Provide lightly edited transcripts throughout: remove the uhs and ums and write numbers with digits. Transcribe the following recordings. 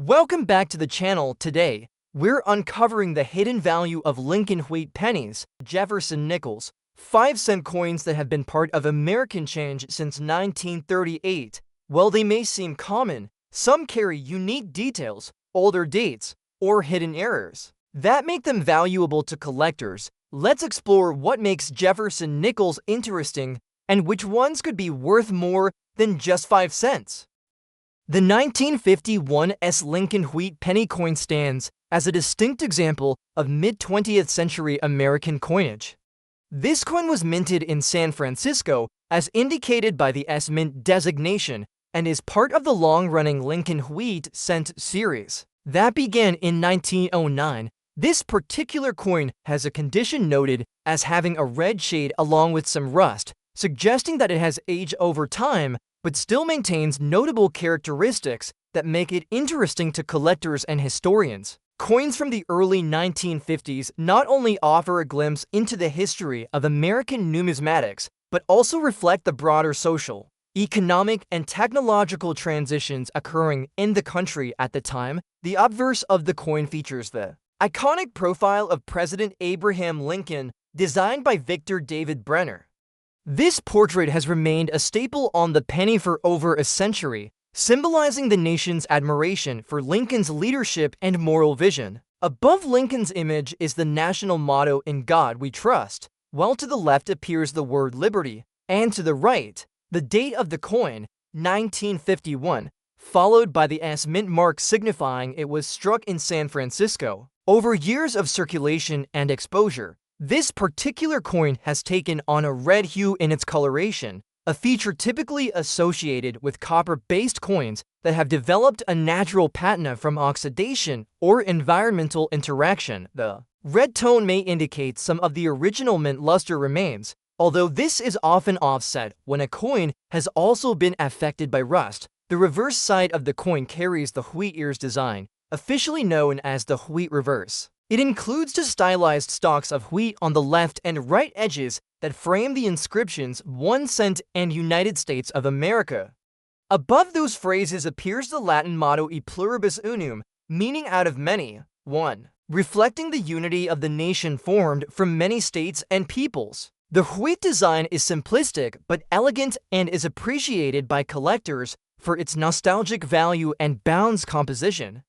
Welcome back to the channel. Today, we're uncovering the hidden value of Lincoln Wheat pennies, Jefferson nickels, 5-cent coins that have been part of American change since 1938. While they may seem common, some carry unique details, older dates, or hidden errors that make them valuable to collectors. Let's explore what makes Jefferson nickels interesting and which ones could be worth more than just 5 cents. The 1951 Lincoln Wheat penny coin stands as a distinct example of mid-20th century American coinage. This coin was minted in San Francisco as indicated by the S Mint designation and is part of the long-running Lincoln Wheat cent series that began in 1909. This particular coin has a condition noted as having a red shade along with some rust, suggesting that it has aged over time but still maintains notable characteristics that make it interesting to collectors and historians. Coins from the early 1950s not only offer a glimpse into the history of American numismatics, but also reflect the broader social, economic, and technological transitions occurring in the country at the time. The obverse of the coin features the iconic profile of President Abraham Lincoln, designed by Victor David Brenner. This portrait has remained a staple on the penny for over a century, symbolizing the nation's admiration for Lincoln's leadership and moral vision. Above Lincoln's image is the national motto, "In God We Trust," while to the left appears the word liberty, and to the right, the date of the coin, 1951, followed by the S Mint mark signifying it was struck in San Francisco. Over years of circulation and exposure, this particular coin has taken on a red hue in its coloration, a feature typically associated with copper-based coins that have developed a natural patina from oxidation or environmental interaction. The red tone may indicate some of the original mint luster remains, although this is often offset when a coin has also been affected by rust. The reverse side of the coin carries the wheat ears design, officially known as the wheat reverse. It includes two stylized stalks of wheat on the left and right edges that frame the inscriptions 1 cent and United States of America. Above those phrases appears the Latin motto E pluribus unum, meaning out of many, one, reflecting the unity of the nation formed from many states and peoples. The wheat design is simplistic but elegant and is appreciated by collectors for its nostalgic value and balanced composition.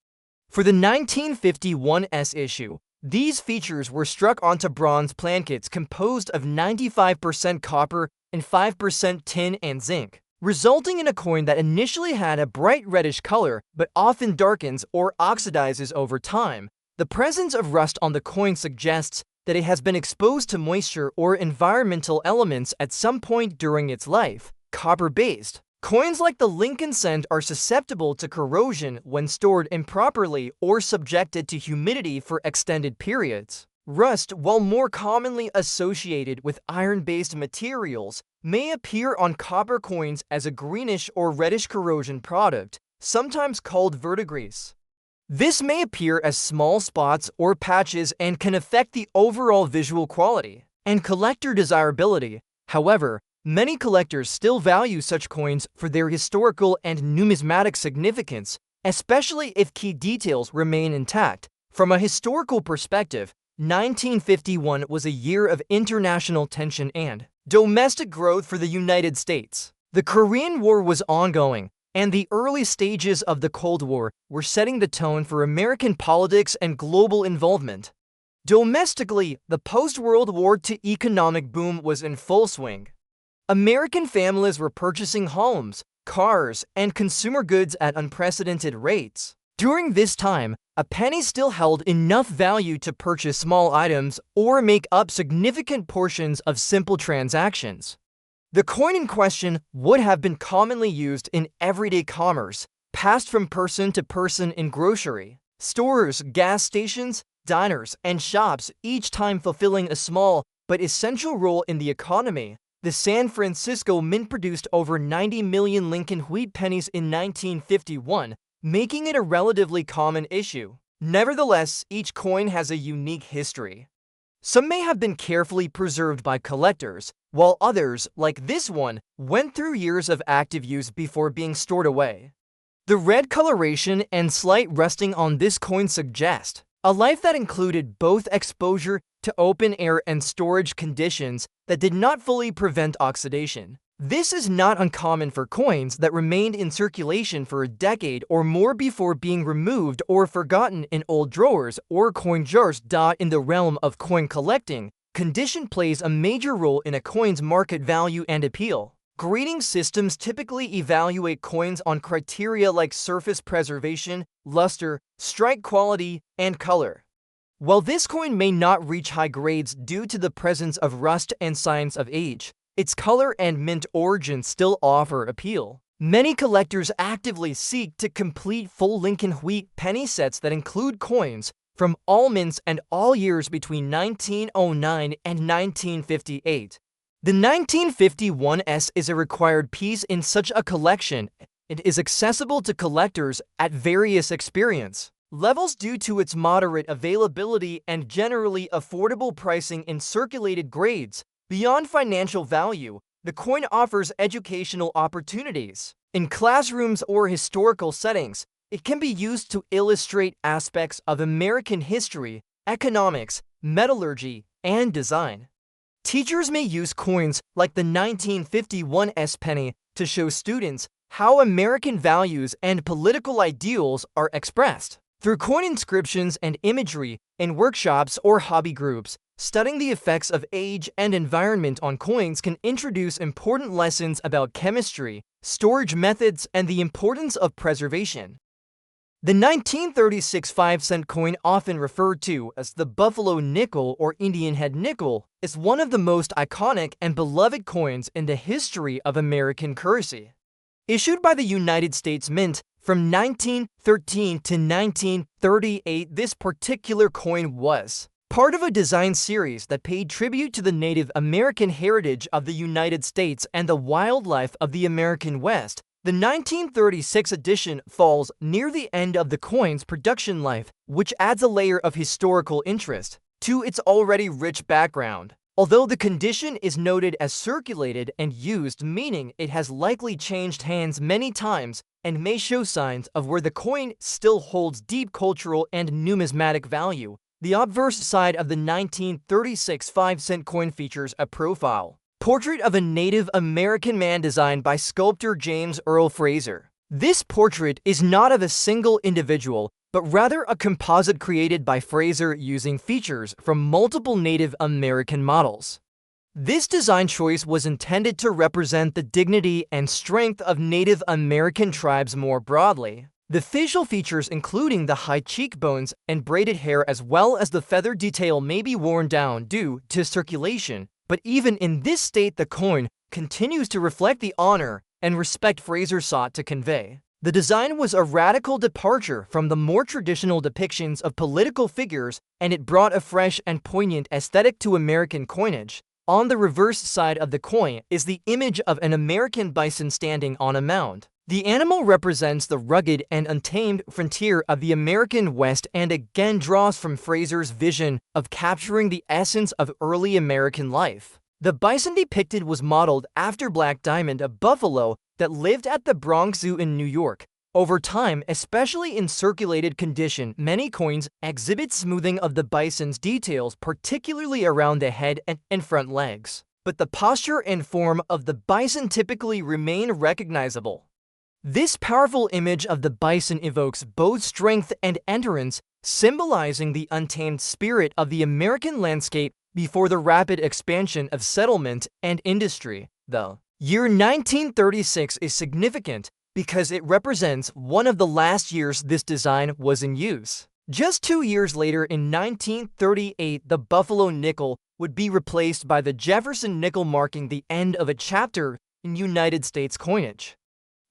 For the 1951 issue, these features were struck onto bronze plankets composed of 95% copper and 5% tin and zinc, resulting in a coin that initially had a bright reddish color but often darkens or oxidizes over time. The presence of rust on the coin suggests that it has been exposed to moisture or environmental elements at some point during its life. Copper-based coins like the Lincoln cent are susceptible to corrosion when stored improperly or subjected to humidity for extended periods. Rust, while more commonly associated with iron-based materials, may appear on copper coins as a greenish or reddish corrosion product, sometimes called verdigris. This may appear as small spots or patches and can affect the overall visual quality and collector desirability. However, many collectors still value such coins for their historical and numismatic significance, especially if key details remain intact. From a historical perspective, 1951 was a year of international tension and domestic growth for the United States. The Korean War was ongoing, and the early stages of the Cold War were setting the tone for American politics and global involvement. Domestically, the post-World War II economic boom was in full swing. American families were purchasing homes, cars, and consumer goods at unprecedented rates. During this time, a penny still held enough value to purchase small items or make up significant portions of simple transactions. The coin in question would have been commonly used in everyday commerce, passed from person to person in grocery stores, gas stations, diners, and shops, each time fulfilling a small but essential role in the economy. The San Francisco Mint produced over 90 million Lincoln Wheat pennies in 1951, making it a relatively common issue. Nevertheless, each coin has a unique history. Some may have been carefully preserved by collectors, while others, like this one, went through years of active use before being stored away. The red coloration and slight rusting on this coin suggest a life that included both exposure to open air and storage conditions that did not fully prevent oxidation. This is not uncommon for coins that remained in circulation for a decade or more before being removed or forgotten in old drawers or coin jars. In the realm of coin collecting, condition plays a major role in a coin's market value and appeal. Grading systems typically evaluate coins on criteria like surface preservation, luster, strike quality, and color. While this coin may not reach high grades due to the presence of rust and signs of age, its color and mint origin still offer appeal. Many collectors actively seek to complete full Lincoln Wheat penny sets that include coins from all mints and all years between 1909 and 1958. The 1951S is a required piece in such a collection. It is accessible to collectors at various experience levels due to its moderate availability and generally affordable pricing in circulated grades. Beyond financial value, the coin offers educational opportunities. In classrooms or historical settings, it can be used to illustrate aspects of American history, economics, metallurgy, and design. Teachers may use coins like the 1951S penny to show students how American values and political ideals are expressed. Through coin inscriptions and imagery in workshops or hobby groups, studying the effects of age and environment on coins can introduce important lessons about chemistry, storage methods, and the importance of preservation. The 1936 5-cent coin, often referred to as the Buffalo nickel or Indian head nickel, is one of the most iconic and beloved coins in the history of American currency. Issued by the United States Mint from 1913 to 1938, this particular coin was part of a design series that paid tribute to the Native American heritage of the United States and the wildlife of the American West. The 1936 edition falls near the end of the coin's production life, which adds a layer of historical interest to its already rich background. Although the condition is noted as circulated and used, meaning it has likely changed hands many times and may show signs of where the coin still holds deep cultural and numismatic value. The obverse side of the 1936 5-cent coin features a profile portrait of a Native American man designed by sculptor James Earl Fraser. This portrait is not of a single individual, but rather a composite created by Fraser using features from multiple Native American models. This design choice was intended to represent the dignity and strength of Native American tribes more broadly. The facial features, including the high cheekbones and braided hair as well as the feather detail, may be worn down due to circulation, but even in this state the coin continues to reflect the honor and respect Fraser sought to convey. The design was a radical departure from the more traditional depictions of political figures, and it brought a fresh and poignant aesthetic to American coinage. On the reverse side of the coin is the image of an American bison standing on a mound. The animal represents the rugged and untamed frontier of the American West and again draws from Fraser's vision of capturing the essence of early American life. The bison depicted was modeled after Black Diamond, a buffalo that lived at the Bronx Zoo in New York. Over time, especially in circulated condition, many coins exhibit smoothing of the bison's details, particularly around the head and front legs. But the posture and form of the bison typically remain recognizable. This powerful image of the bison evokes both strength and endurance, symbolizing the untamed spirit of the American landscape before the rapid expansion of settlement and industry. The year 1936 is significant because it represents one of the last years this design was in use. Just 2 years later, in 1938, the Buffalo nickel would be replaced by the Jefferson nickel, marking the end of a chapter in United States coinage.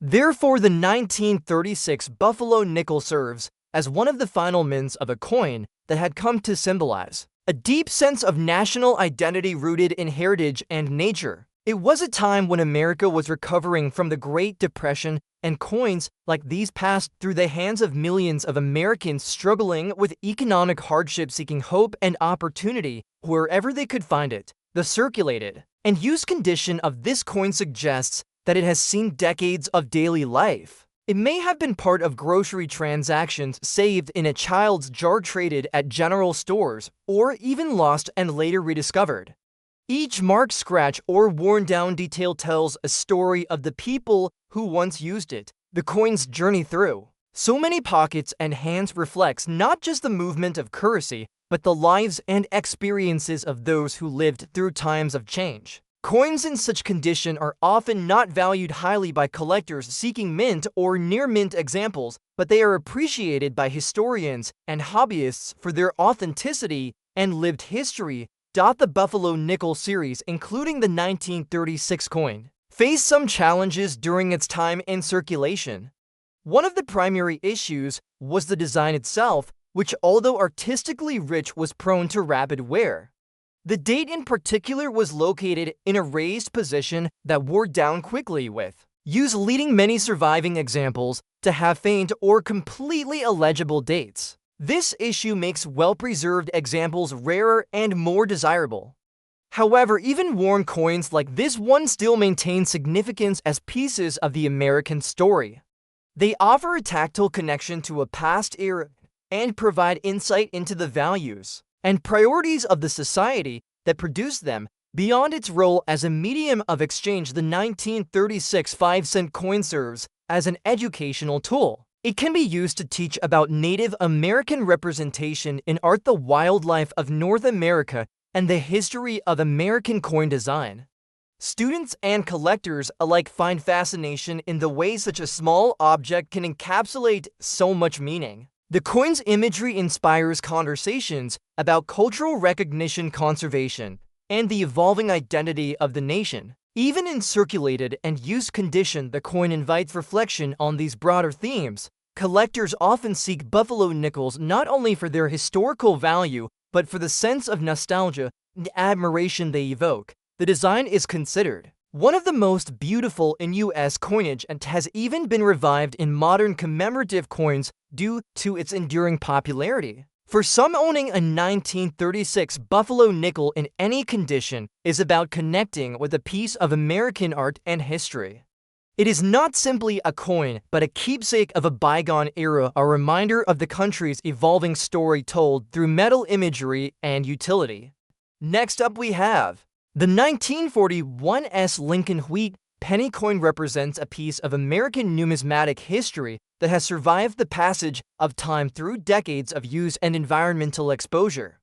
Therefore, the 1936 Buffalo nickel serves as one of the final mints of a coin that had come to symbolize a deep sense of national identity rooted in heritage and nature. It was a time when America was recovering from the Great Depression, and coins like these passed through the hands of millions of Americans struggling with economic hardship, seeking hope and opportunity wherever they could find it. The circulated and used condition of this coin suggests that it has seen decades of daily life. It may have been part of grocery transactions saved in a child's jar traded at general stores, or even lost and later rediscovered. Each mark, scratch, or worn-down detail tells a story of the people who once used it, the coin's journey through. So many pockets and hands reflects not just the movement of currency, but the lives and experiences of those who lived through times of change. Coins in such condition are often not valued highly by collectors seeking mint or near-mint examples, but they are appreciated by historians and hobbyists for their authenticity and lived history. The Buffalo Nickel series, including the 1936 coin, faced some challenges during its time in circulation. One of the primary issues was the design itself, which, although artistically rich, was prone to rapid wear. The date in particular was located in a raised position that wore down quickly, with use leading many surviving examples to have faint or completely illegible dates. This issue makes well-preserved examples rarer and more desirable. However, even worn coins like this one still maintain significance as pieces of the American story. They offer a tactile connection to a past era and provide insight into the values and priorities of the society that produced them. Beyond its role as a medium of exchange, the 1936 5-cent coin serves as an educational tool. It can be used to teach about Native American representation in art, the wildlife of North America, and the history of American coin design. Students and collectors alike find fascination in the way such a small object can encapsulate so much meaning. The coin's imagery inspires conversations about cultural recognition, conservation, and the evolving identity of the nation. Even in circulated and used condition, the coin invites reflection on these broader themes. Collectors often seek Buffalo nickels not only for their historical value, but for the sense of nostalgia and admiration they evoke. The design is considered one of the most beautiful in U.S. coinage and has even been revived in modern commemorative coins due to its enduring popularity. For some, owning a 1936 Buffalo nickel in any condition is about connecting with a piece of American art and history. It is not simply a coin, but a keepsake of a bygone era, a reminder of the country's evolving story told through metal imagery and utility. Next up we have the 1941 Lincoln Wheat penny coin. Represents a piece of American numismatic history that has survived the passage of time through decades of use and environmental exposure.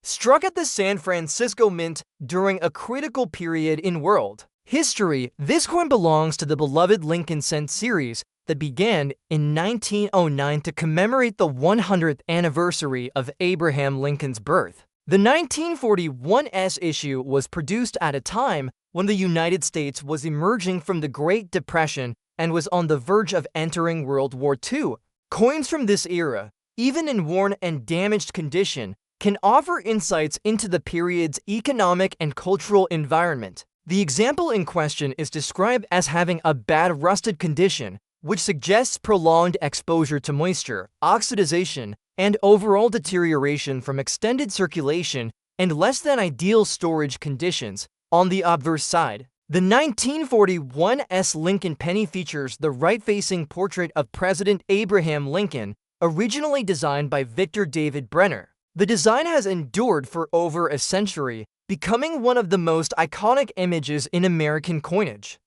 Struck at the San Francisco Mint during a critical period in world history, this coin belongs to the beloved Lincoln Cent series that began in 1909 to commemorate the 100th anniversary of Abraham Lincoln's birth. The 1941 issue was produced at a time when the United States was emerging from the Great Depression and was on the verge of entering World War II. Coins from this era, even in worn and damaged condition, can offer insights into the period's economic and cultural environment. The example in question is described as having a bad rusted condition, which suggests prolonged exposure to moisture, oxidation, and overall deterioration from extended circulation and less than ideal storage conditions. On the obverse side, the 1941 Lincoln penny features the right-facing portrait of President Abraham Lincoln, originally designed by Victor David Brenner. The design has endured for over a century, becoming one of the most iconic images in American coinage.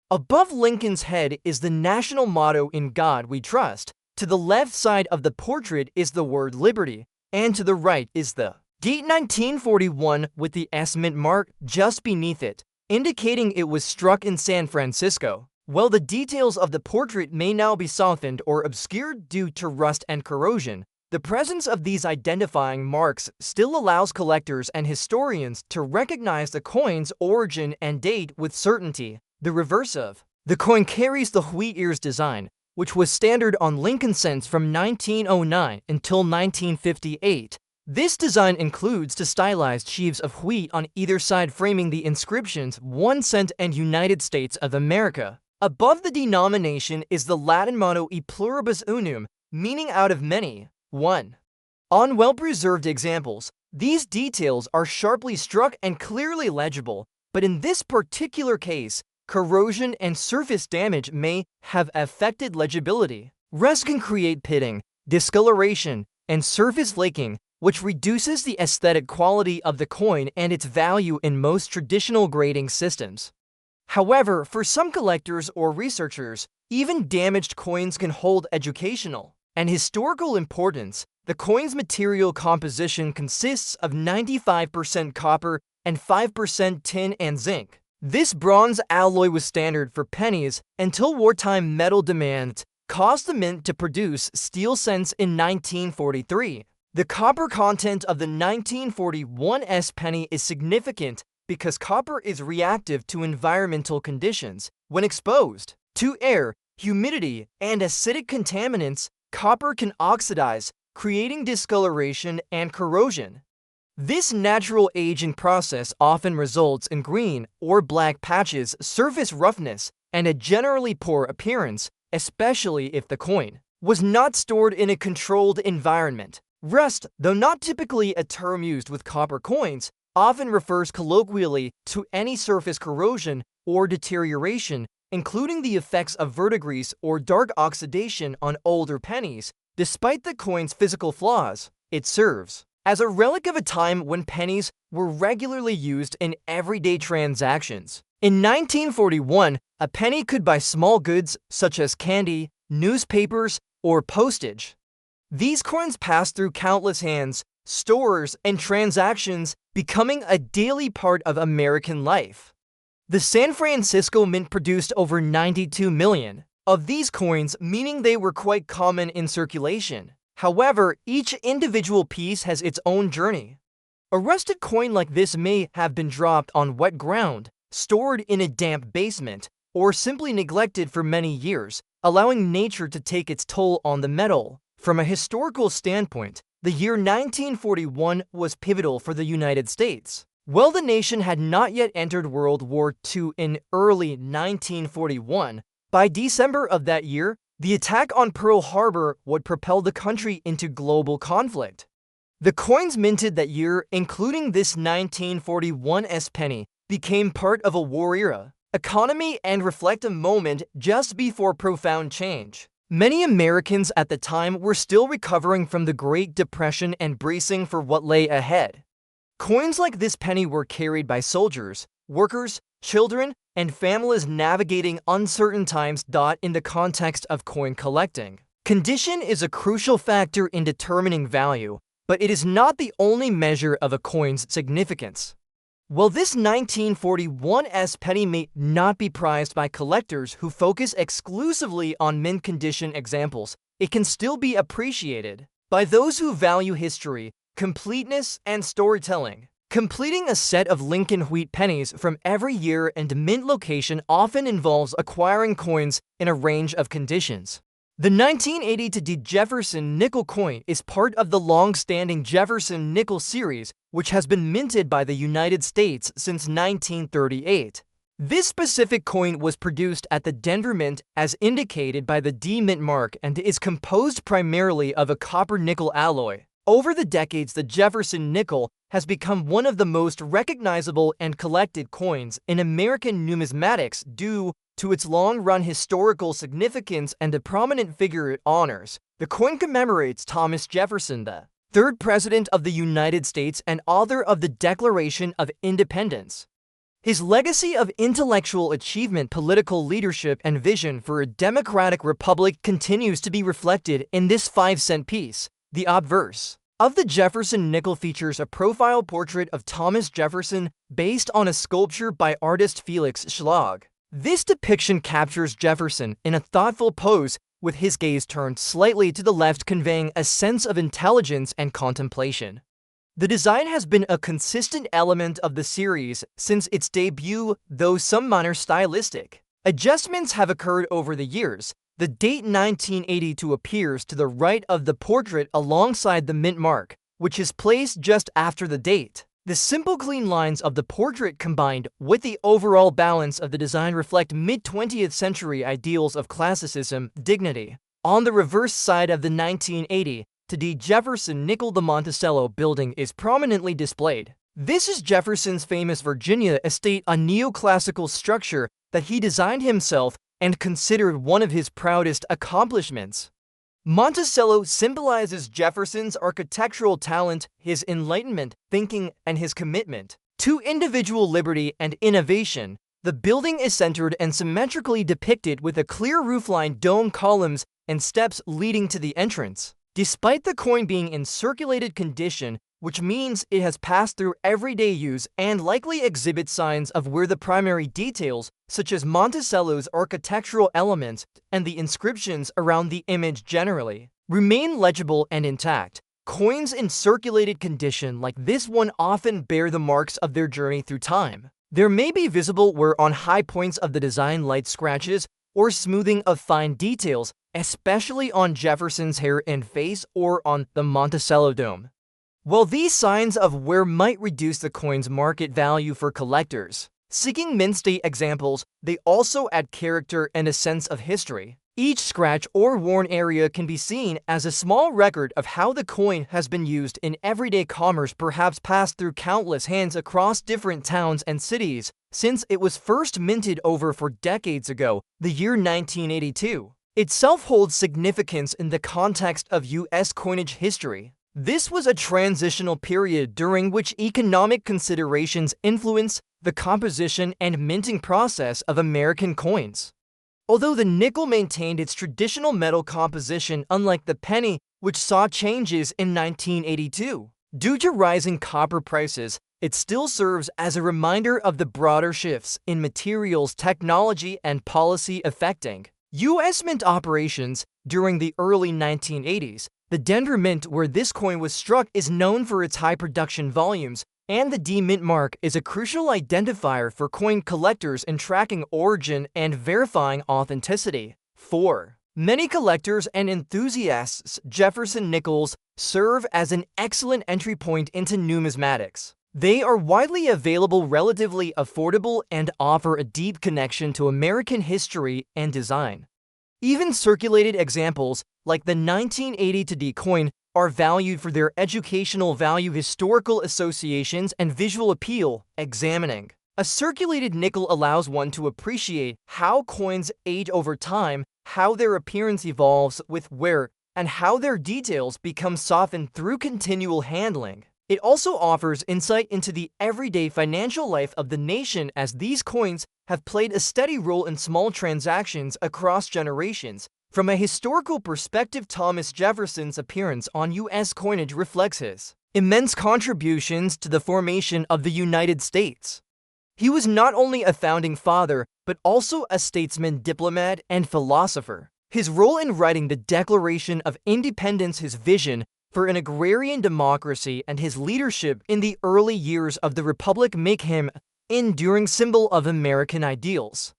Above Lincoln's head is the national motto, "In God We Trust." To the left side of the portrait is the word liberty, and to the right is the date 1941 with the mint mark just beneath it, indicating it was struck in San Francisco. While the details of the portrait may now be softened or obscured due to rust and corrosion, the presence of these identifying marks still allows collectors and historians to recognize the coin's origin and date with certainty. The reverse of the coin carries the wheat ears design, which was standard on Lincoln cents from 1909 until 1958. This design includes two stylized sheaves of wheat on either side, framing the inscriptions 1 cent and United States of America. Above the denomination is the Latin motto E pluribus unum, meaning out of many, one. On well-preserved examples, these details are sharply struck and clearly legible, but in this particular case, corrosion, and surface damage may have affected legibility. Rust can create pitting, discoloration, and surface flaking, which reduces the aesthetic quality of the coin and its value in most traditional grading systems. However, for some collectors or researchers, even damaged coins can hold educational and historical importance. The coin's material composition consists of 95% copper and 5% tin and zinc. This bronze alloy was standard for pennies until wartime metal demands caused the mint to produce steel cents in 1943. The copper content of the 1941 S penny is significant because copper is reactive to environmental conditions. When exposed to air, humidity, and acidic contaminants, copper can oxidize, creating discoloration and corrosion. This natural aging process often results in green or black patches, surface roughness, and a generally poor appearance, especially if the coin was not stored in a controlled environment. Rust, though not typically a term used with copper coins, often refers colloquially to any surface corrosion or deterioration, including the effects of verdigris or dark oxidation on older pennies. Despite the coin's physical flaws, it serves as a relic of a time when pennies were regularly used in everyday transactions. In 1941, a penny could buy small goods such as candy, newspapers, or postage. These coins passed through countless hands, stores, and transactions, becoming a daily part of American life. The San Francisco Mint produced over 92 million of these coins, meaning they were quite common in circulation. However, each individual piece has its own journey. A rusted coin like this may have been dropped on wet ground, stored in a damp basement, or simply neglected for many years, allowing nature to take its toll on the metal. From a historical standpoint, the year 1941 was pivotal for the United States. While the nation had not yet entered World War II in early 1941, by December of that year, the attack on Pearl Harbor would propel the country into global conflict. The coins minted that year, including this 1941 S penny, became part of a war era economy and reflect a moment just before profound change. Many Americans at the time were still recovering from the Great Depression and bracing for what lay ahead. Coins like this penny were carried by soldiers, workers, children, and families navigating uncertain times. In the context of coin collecting, condition is a crucial factor in determining value, but it is not the only measure of a coin's significance. While this 1941 S penny may not be prized by collectors who focus exclusively on mint condition examples, it can still be appreciated by those who value history, completeness, and storytelling. Completing a set of Lincoln wheat pennies from every year and mint location often involves acquiring coins in a range of conditions. The 1980 to Jefferson nickel coin is part of the long-standing Jefferson nickel series, which has been minted by the United States since 1938. This specific coin was produced at the Denver Mint as indicated by the D Mint mark and is composed primarily of a copper-nickel alloy. Over the decades, the Jefferson nickel has become one of the most recognizable and collected coins in American numismatics due to its long-run historical significance and the prominent figure it honors. The coin commemorates Thomas Jefferson, the third President of the United States and author of the Declaration of Independence. His legacy of intellectual achievement, political leadership, and vision for a democratic republic continues to be reflected in this 5-cent piece. The obverse of the Jefferson nickel features a profile portrait of Thomas Jefferson based on a sculpture by artist Felix Schlag. This depiction captures Jefferson in a thoughtful pose with his gaze turned slightly to the left, conveying a sense of intelligence and contemplation. The design has been a consistent element of the series since its debut, though some minor stylistic adjustments have occurred over the years. The date 1982 appears to the right of the portrait alongside the mint mark, which is placed just after the date. The simple, clean lines of the portrait combined with the overall balance of the design reflect mid-20th century ideals of classicism, dignity. On the reverse side of the 1980 to Jefferson nickel, the Monticello building is prominently displayed. This is Jefferson's famous Virginia estate, a neoclassical structure that he designed himself and considered one of his proudest accomplishments. Monticello symbolizes Jefferson's architectural talent, his Enlightenment thinking, and his commitment to individual liberty and innovation. The building is centered and symmetrically depicted with a clear roofline, dome columns, and steps leading to the entrance. Despite the coin being in circulated condition, which means it has passed through everyday use and likely exhibits signs of wear, the primary details, such as Monticello's architectural elements and the inscriptions around the image generally, remain legible and intact. Coins in circulated condition like this one often bear the marks of their journey through time. There may be visible wear on high points of the design, light scratches, or smoothing of fine details, especially on Jefferson's hair and face or on the Monticello dome. While these signs of wear might reduce the coin's market value for collectors seeking mint-state examples, they also add character and a sense of history. Each scratch or worn area can be seen as a small record of how the coin has been used in everyday commerce, perhaps passed through countless hands across different towns and cities since it was first minted over 4 decades ago, the year 1982. Itself holds significance in the context of U.S. coinage history. This was a transitional period during which economic considerations influenced the composition and minting process of American coins. Although the nickel maintained its traditional metal composition, unlike the penny, which saw changes in 1982. Due to rising copper prices, it still serves as a reminder of the broader shifts in materials, technology, and policy affecting U.S. mint operations during the early 1980s. The Denver Mint, where this coin was struck, is known for its high production volumes, and the D mint mark is a crucial identifier for coin collectors in tracking origin and verifying authenticity. 4. Many collectors and enthusiasts, Jefferson nickels serve as an excellent entry point into numismatics. They are widely available, relatively affordable, and offer a deep connection to American history and design. Even circulated examples, like the 1980 coin, are valued for their educational value, historical associations, and visual appeal. Examining a circulated nickel allows one to appreciate how coins age over time, how their appearance evolves with wear, and how their details become softened through continual handling. It also offers insight into the everyday financial life of the nation, as these coins have played a steady role in small transactions across generations. From a historical perspective, Thomas Jefferson's appearance on U.S. coinage reflects his immense contributions to the formation of the United States. He was not only a founding father, but also a statesman, diplomat, and philosopher. His role in writing the Declaration of Independence, his vision for an agrarian democracy, and his leadership in the early years of the Republic make him an enduring symbol of American ideals.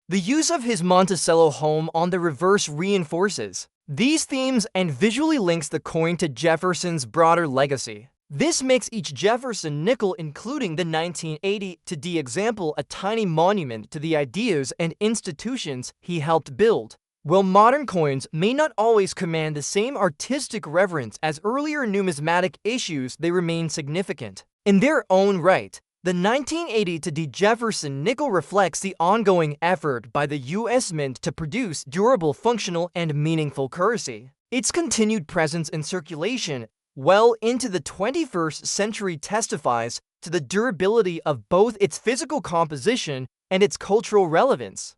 The use of his Monticello home on the reverse reinforces these themes and visually links the coin to Jefferson's broader legacy. This makes each Jefferson nickel, including the 1980 example, a tiny monument to the ideas and institutions he helped build. While modern coins may not always command the same artistic reverence as earlier numismatic issues, they remain significant in their own right. The 1980 Jefferson nickel reflects the ongoing effort by the U.S. Mint to produce durable, functional, and meaningful currency. Its continued presence in circulation well into the 21st century testifies to the durability of both its physical composition and its cultural relevance.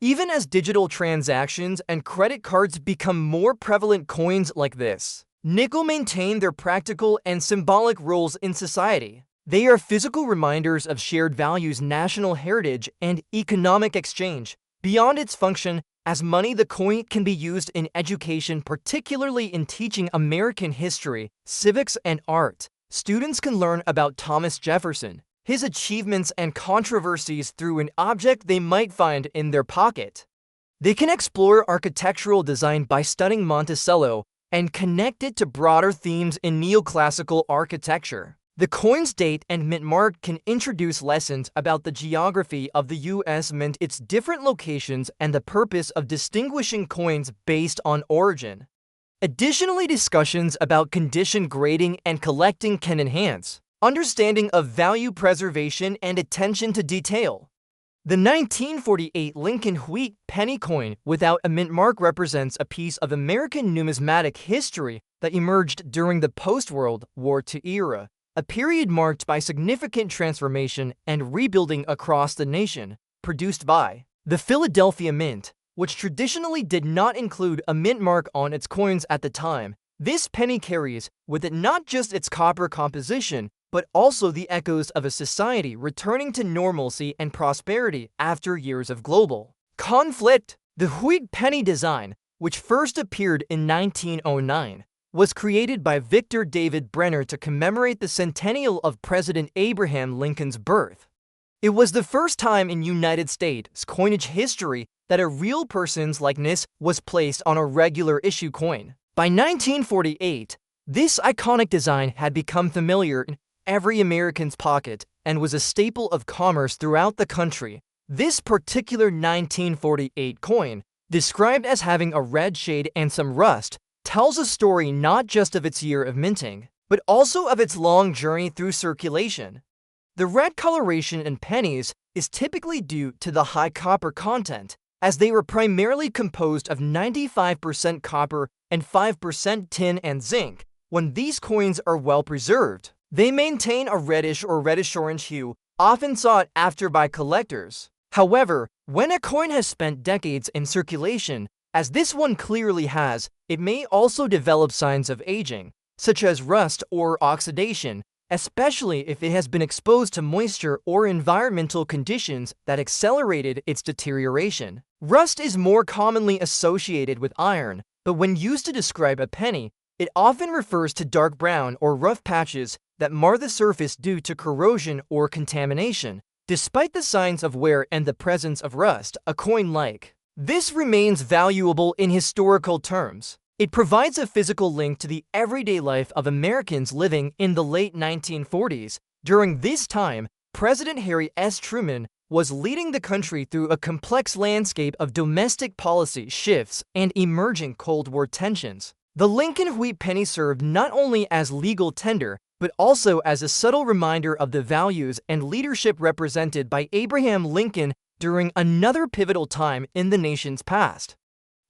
Even as digital transactions and credit cards become more prevalent, coins like this nickel maintain their practical and symbolic roles in society. They are physical reminders of shared values, national heritage, and economic exchange. Beyond its function as money, the coin can be used in education, particularly in teaching American history, civics, and art. Students can learn about Thomas Jefferson, his achievements, and controversies through an object they might find in their pocket. They can explore architectural design by studying Monticello and connect it to broader themes in neoclassical architecture. The coin's date and mint mark can introduce lessons about the geography of the U.S. Mint, its different locations, and the purpose of distinguishing coins based on origin. Additionally, discussions about condition grading and collecting can enhance understanding of value preservation and attention to detail. The 1948 Lincoln wheat penny coin without a mint mark represents a piece of American numismatic history that emerged during the post-World War II era, a period marked by significant transformation and rebuilding across the nation, produced by the Philadelphia Mint, which traditionally did not include a mint mark on its coins at the time. This penny carries with it not just its copper composition, but also the echoes of a society returning to normalcy and prosperity after years of global conflict. The wheat penny design, which first appeared in 1909, was created by Victor David Brenner to commemorate the centennial of President Abraham Lincoln's birth. It was the first time in United States coinage history that a real person's likeness was placed on a regular issue coin. By 1948, this iconic design had become familiar in every American's pocket and was a staple of commerce throughout the country. This particular 1948 coin, described as having a red shade and some rust, tells a story not just of its year of minting, but also of its long journey through circulation. The red coloration in pennies is typically due to the high copper content, as they were primarily composed of 95% copper and 5% tin and zinc. When these coins are well preserved, they maintain a reddish or reddish-orange hue, often sought after by collectors. However, when a coin has spent decades in circulation, as this one clearly has, it may also develop signs of aging, such as rust or oxidation, especially if it has been exposed to moisture or environmental conditions that accelerated its deterioration. Rust is more commonly associated with iron, but when used to describe a penny, it often refers to dark brown or rough patches that mar the surface due to corrosion or contamination. Despite the signs of wear and the presence of rust, a coin like this remains valuable in historical terms. It provides a physical link to the everyday life of Americans living in the late 1940s. During this time, President Harry S. Truman was leading the country through a complex landscape of domestic policy shifts and emerging Cold War tensions. The Lincoln wheat penny served not only as legal tender, but also as a subtle reminder of the values and leadership represented by Abraham Lincoln during another pivotal time in the nation's past.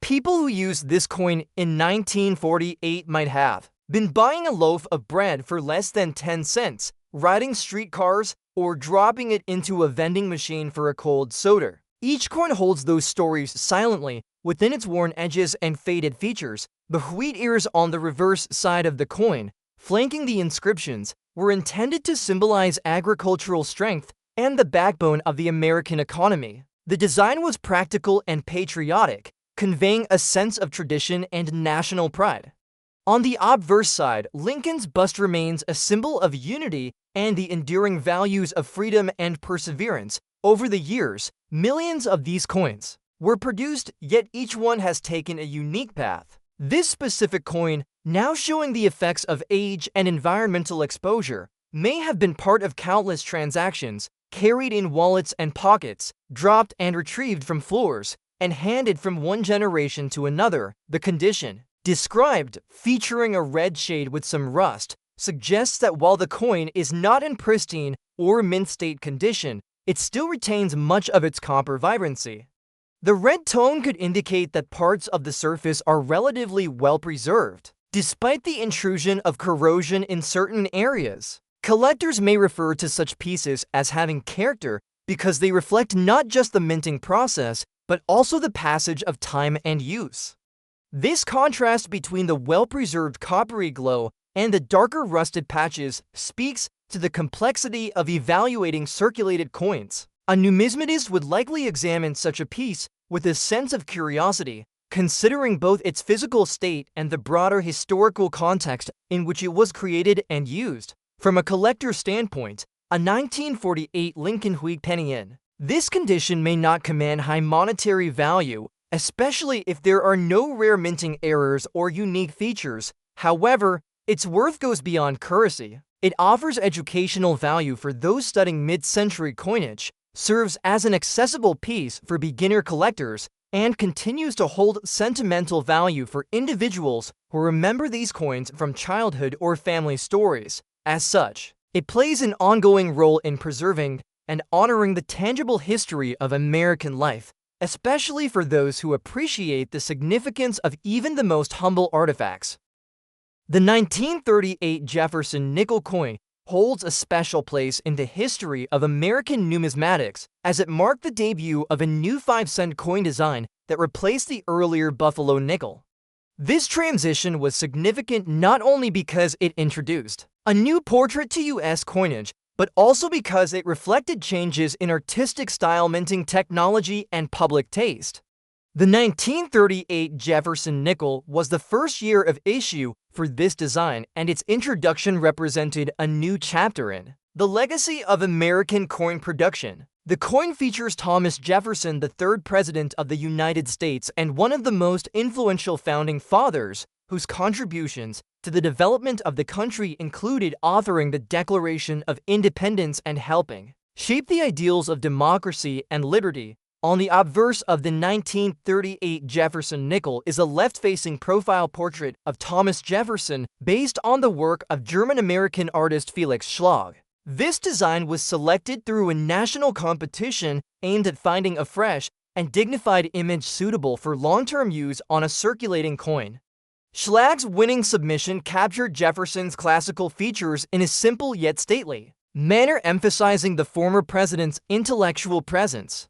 People who used this coin in 1948 might have been buying a loaf of bread for less than 10 cents, riding streetcars, or dropping it into a vending machine for a cold soda. Each coin holds those stories silently within its worn edges and faded features. The wheat ears on the reverse side of the coin, flanking the inscriptions, were intended to symbolize agricultural strength and the backbone of the American economy. The design was practical and patriotic, conveying a sense of tradition and national pride. On the obverse side, Lincoln's bust remains a symbol of unity and the enduring values of freedom and perseverance. Over the years, millions of these coins were produced, yet each one has taken a unique path. This specific coin, now showing the effects of age and environmental exposure, may have been part of countless transactions, carried in wallets and pockets, dropped and retrieved from floors, and handed from one generation to another. The condition described, featuring a red shade with some rust, suggests that while the coin is not in pristine or mint state condition, it still retains much of its copper vibrancy. The red tone could indicate that parts of the surface are relatively well preserved, despite the intrusion of corrosion in certain areas. Collectors may refer to such pieces as having character because they reflect not just the minting process, but also the passage of time and use. This contrast between the well-preserved coppery glow and the darker rusted patches speaks to the complexity of evaluating circulated coins. A numismatist would likely examine such a piece with a sense of curiosity, considering both its physical state and the broader historical context in which it was created and used. From a collector's standpoint, a 1948 Lincoln wheat penny in this condition may not command high monetary value, especially if there are no rare minting errors or unique features. However, its worth goes beyond currency. It offers educational value for those studying mid-century coinage, serves as an accessible piece for beginner collectors, and continues to hold sentimental value for individuals who remember these coins from childhood or family stories. As such, It plays an ongoing role in preserving and honoring the tangible history of American life, especially for those who appreciate the significance of even the most humble artifacts. The 1938 Jefferson nickel coin holds a special place in the history of American numismatics, as it marked the debut of a new 5-cent coin design that replaced the earlier Buffalo nickel. This transition was significant not only because it introduced a new portrait to U.S. coinage, but also because it reflected changes in artistic style, minting technology, and public taste. The 1938 Jefferson nickel was the first year of issue for this design, and its introduction represented a new chapter in the legacy of American coin production. The coin features Thomas Jefferson, the third president of the United States and one of the most influential founding fathers, whose contributions to the development of the country included authoring the Declaration of Independence and helping shape the ideals of democracy and liberty. On the obverse of the 1938 Jefferson nickel is a left-facing profile portrait of Thomas Jefferson based on the work of German-American artist Felix Schlag. This design was selected through a national competition aimed at finding a fresh and dignified image suitable for long-term use on a circulating coin. Schlag's winning submission captured Jefferson's classical features in a simple yet stately manner, emphasizing the former president's intellectual presence.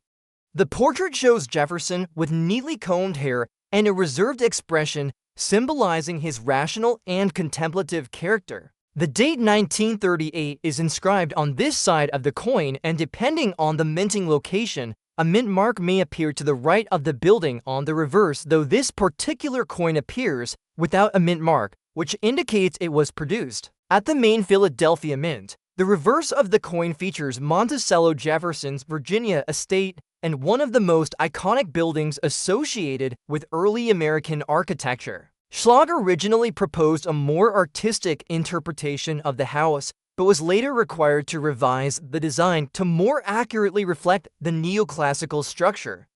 The portrait shows Jefferson with neatly combed hair and a reserved expression, symbolizing his rational and contemplative character. The date 1938 is inscribed on this side of the coin, and depending on the minting location, a mint mark may appear to the right of the building on the reverse, though this particular coin appears without a mint mark, which indicates it was produced at the main Philadelphia Mint. The reverse of the coin features Monticello Jefferson's Virginia estate and one of the most iconic buildings associated with early American architecture. Schlag originally proposed a more artistic interpretation of the house, but was later required to revise the design to more accurately reflect the neoclassical structure.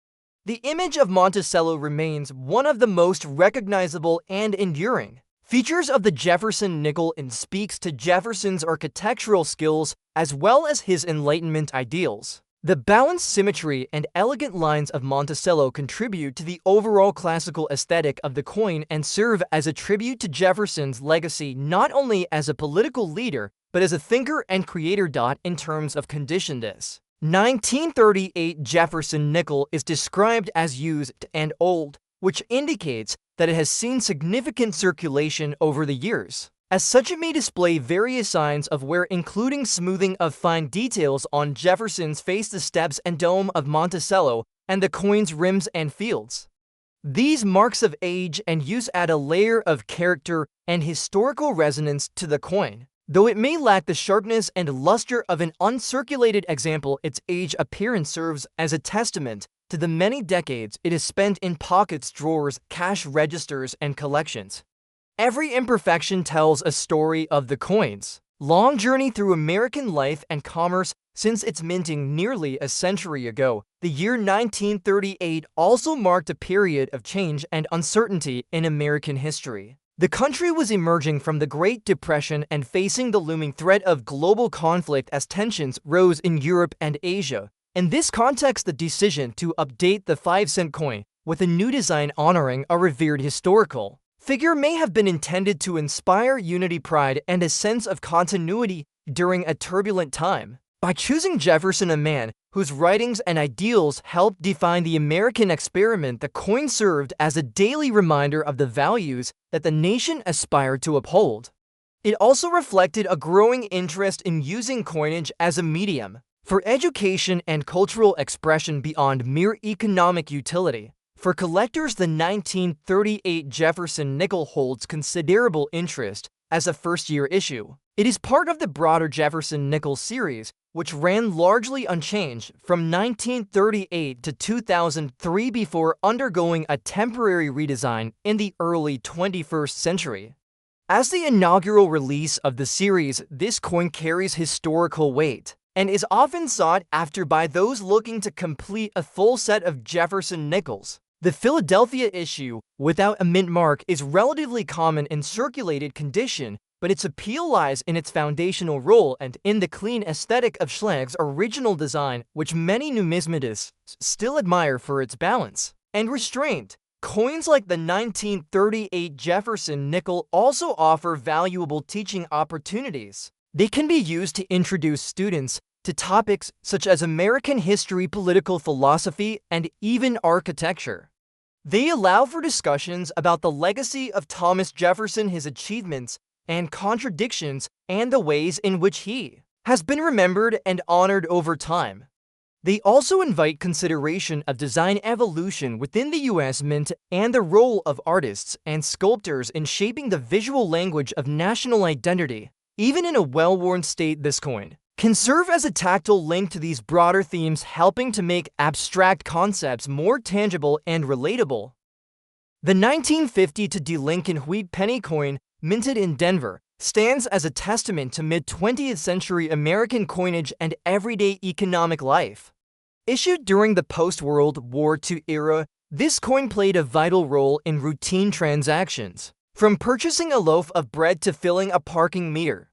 The image of Monticello remains one of the most recognizable and enduring features of the Jefferson nickel and speaks to Jefferson's architectural skills as well as his Enlightenment ideals. The balanced symmetry and elegant lines of Monticello contribute to the overall classical aesthetic of the coin and serve as a tribute to Jefferson's legacy not only as a political leader, but as a thinker and creator. In terms of condition, this 1938 Jefferson nickel is described as used and old, which indicates that it has seen significant circulation over the years. As such, it may display various signs of wear, including smoothing of fine details on Jefferson's face, the steps and dome of Monticello, and the coin's rims and fields. These marks of age and use add a layer of character and historical resonance to the coin. Though it may lack the sharpness and luster of an uncirculated example, its age appearance serves as a testament to the many decades it has spent in pockets, drawers, cash registers, and collections. Every imperfection tells a story of the coin's long journey through American life and commerce since its minting nearly a century ago. The year 1938 also marked a period of change and uncertainty in American history. The country was emerging from the Great Depression and facing the looming threat of global conflict as tensions rose in Europe and Asia. In this context, the decision to update the 5-cent coin with a new design honoring a revered historical figure may have been intended to inspire unity, pride, and a sense of continuity during a turbulent time. By choosing Jefferson, a man whose writings and ideals helped define the American experiment, the coin served as a daily reminder of the values that the nation aspired to uphold. It also reflected a growing interest in using coinage as a medium for education and cultural expression beyond mere economic utility. For collectors, the 1938 Jefferson nickel holds considerable interest as a first-year issue. It is part of the broader Jefferson nickel series, which ran largely unchanged from 1938 to 2003 before undergoing a temporary redesign in the early 21st century. As the inaugural release of the series, this coin carries historical weight and is often sought after by those looking to complete a full set of Jefferson nickels. The Philadelphia issue, without a mint mark, is relatively common in circulated condition, but its appeal lies in its foundational role and in the clean aesthetic of Schlag's original design, which many numismatists still admire for its balance and restraint. Coins like the 1938 Jefferson nickel also offer valuable teaching opportunities. They can be used to introduce students to topics such as American history, political philosophy, and even architecture. They allow for discussions about the legacy of Thomas Jefferson, his achievements and contradictions, and the ways in which he has been remembered and honored over time. They also invite consideration of design evolution within the U.S. Mint and the role of artists and sculptors in shaping the visual language of national identity. Even in a well-worn state, this coin can serve as a tactile link to these broader themes, helping to make abstract concepts more tangible and relatable. The 1950 to D. Lincoln Wheat penny coin, minted in Denver, stands as a testament to mid-20th century American coinage and everyday economic life. Issued during the post-World War II era, this coin played a vital role in routine transactions, from purchasing a loaf of bread to filling a parking meter.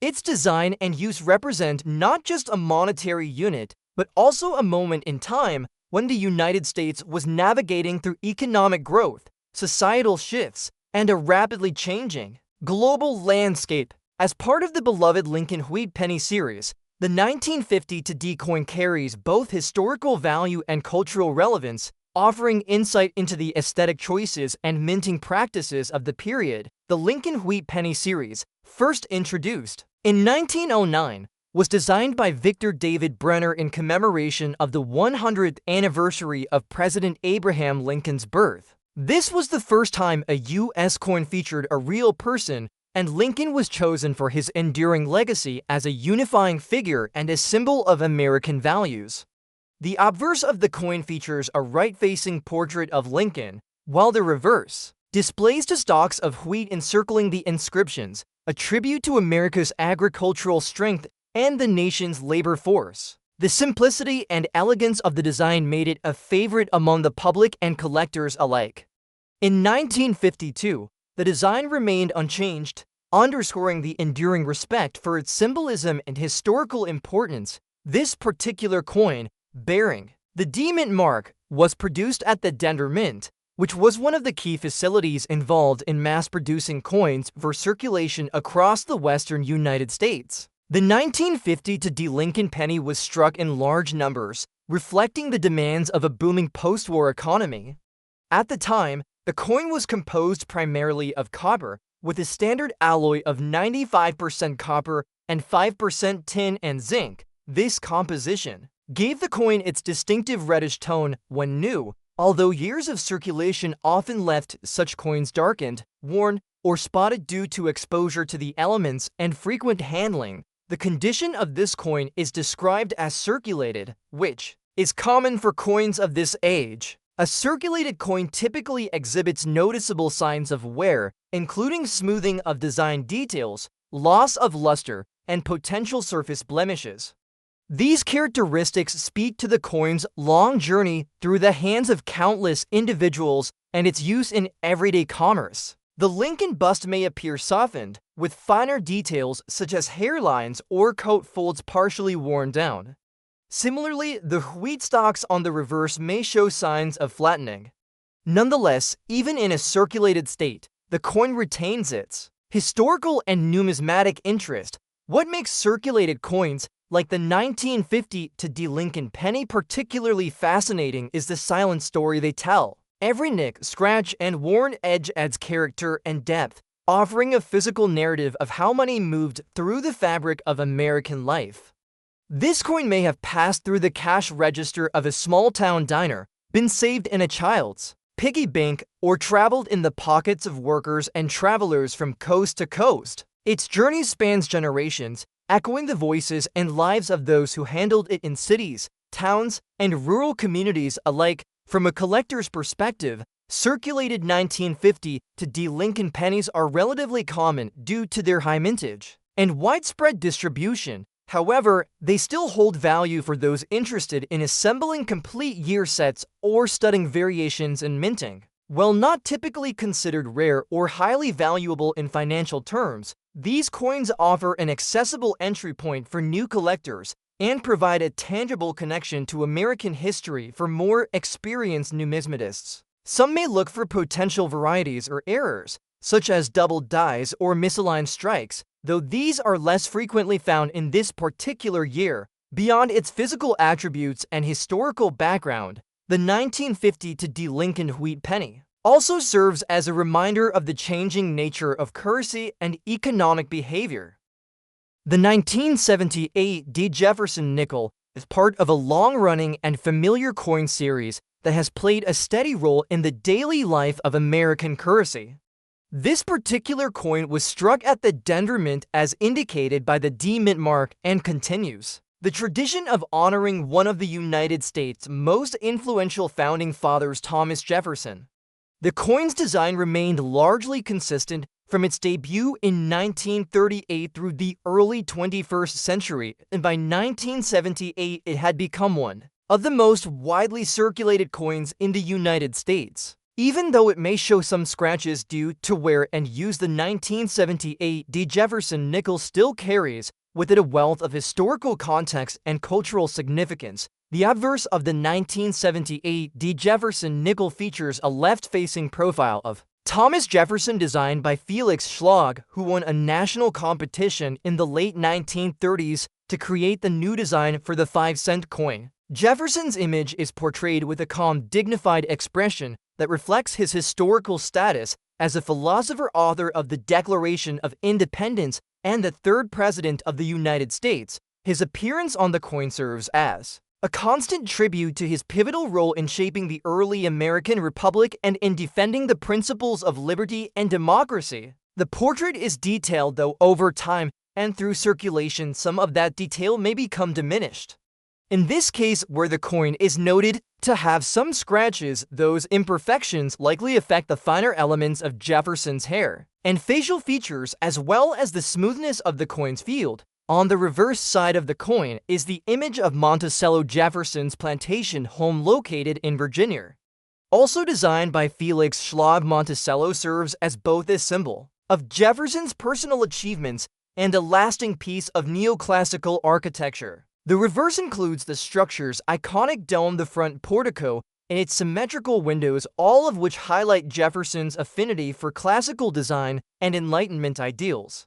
Its design and use represent not just a monetary unit, but also a moment in time when the United States was navigating through economic growth, societal shifts, and a rapidly changing global landscape. As part of the beloved Lincoln Wheat penny series, the 1950 to D coin carries both historical value and cultural relevance, offering insight into the aesthetic choices and minting practices of the period. The Lincoln Wheat penny series, first introduced in 1909, was designed by Victor David Brenner in commemoration of the 100th anniversary of President Abraham Lincoln's birth. This was the first time a U.S. coin featured a real person, and Lincoln was chosen for his enduring legacy as a unifying figure and a symbol of American values. The obverse of the coin features a right-facing portrait of Lincoln, while the reverse displays two stalks of wheat encircling the inscriptions, a tribute to America's agricultural strength and the nation's labor force. The simplicity and elegance of the design made it a favorite among the public and collectors alike. In 1952, the design remained unchanged, underscoring the enduring respect for its symbolism and historical importance. This particular coin, bearing the D Mint mark, was produced at the Denver Mint, which was one of the key facilities involved in mass-producing coins for circulation across the western United States. The 1950 to D Lincoln penny was struck in large numbers, reflecting the demands of a booming post-war economy. At the time, the coin was composed primarily of copper, with a standard alloy of 95% copper and 5% tin and zinc. This composition gave the coin its distinctive reddish tone when new, although years of circulation often left such coins darkened, worn, or spotted due to exposure to the elements and frequent handling. The condition of this coin is described as circulated, which is common for coins of this age. A circulated coin typically exhibits noticeable signs of wear, including smoothing of design details, loss of luster, and potential surface blemishes. These characteristics speak to the coin's long journey through the hands of countless individuals and its use in everyday commerce. The Lincoln bust may appear softened, with finer details such as hairlines or coat folds partially worn down. Similarly, the wheat stalks on the reverse may show signs of flattening. Nonetheless, even in a circulated state, the coin retains its historical and numismatic interest. What makes circulated coins like the 1950 to D Lincoln penny particularly fascinating is the silent story they tell. Every nick, scratch, and worn edge adds character and depth, offering a physical narrative of how money moved through the fabric of American life. This coin may have passed through the cash register of a small-town diner, been saved in a child's piggy bank, or traveled in the pockets of workers and travelers from coast to coast. Its journey spans generations, echoing the voices and lives of those who handled it in cities, towns, and rural communities alike. From a collector's perspective, circulated 1950 to D Lincoln pennies are relatively common due to their high mintage and widespread distribution. However, they still hold value for those interested in assembling complete year sets or studying variations in minting. While not typically considered rare or highly valuable in financial terms, These coins offer an accessible entry point for new collectors and provide a tangible connection to American history for more experienced numismatists. Some may look for potential varieties or errors, such as double dies or misaligned strikes, though these are less frequently found in this particular year. Beyond its physical attributes and historical background, the 1950 to Lincoln wheat penny also serves as a reminder of the changing nature of currency and economic behavior. The 1978 Jefferson nickel is part of a long-running and familiar coin series that has played a steady role in the daily life of American currency. This particular coin was struck at the Denver Mint as indicated by the D Mint mark and continues the tradition of honoring one of the United States' most influential founding fathers, Thomas Jefferson. The coin's design remained largely consistent from its debut in 1938 through the early 21st century, and by 1978 it had become one of the most widely circulated coins in the United States. Even though it may show some scratches due to wear and use, the 1978 Jefferson nickel still carries with it a wealth of historical context and cultural significance. The obverse of the 1978 Jefferson nickel features a left-facing profile of Thomas Jefferson designed by Felix Schlag, who won a national competition in the late 1930s to create the new design for the 5-cent coin. Jefferson's image is portrayed with a calm, dignified expression that reflects his historical status as a philosopher, author of the Declaration of Independence and the third President of the United States. His appearance on the coin serves as a constant tribute to his pivotal role in shaping the early American Republic and in defending the principles of liberty and democracy. The portrait is detailed, though over time and through circulation some of that detail may become diminished. In this case, where the coin is noted to have some scratches, those imperfections likely affect the finer elements of Jefferson's hair and facial features, as well as the smoothness of the coin's field. On the reverse side of the coin is the image of Monticello, Jefferson's plantation home located in Virginia. Also designed by Felix Schlag, Monticello serves as both a symbol of Jefferson's personal achievements and a lasting piece of neoclassical architecture. The reverse includes the structure's iconic dome, the front portico, and its symmetrical windows, all of which highlight Jefferson's affinity for classical design and Enlightenment ideals.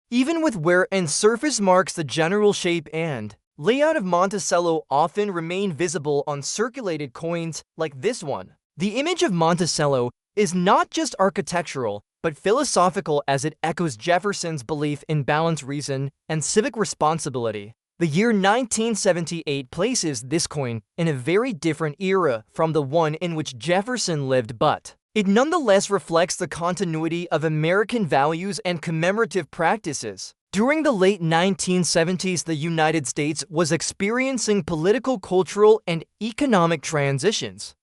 Even with wear and surface marks, the general shape and layout of Monticello often remain visible on circulated coins like this one. The image of Monticello is not just architectural, but philosophical, as it echoes Jefferson's belief in balance, reason, and civic responsibility. The year 1978 places this coin in a very different era from the one in which Jefferson lived, but it nonetheless reflects the continuity of American values and commemorative practices. During the late 1970s, the United States was experiencing political, cultural, and economic transitions.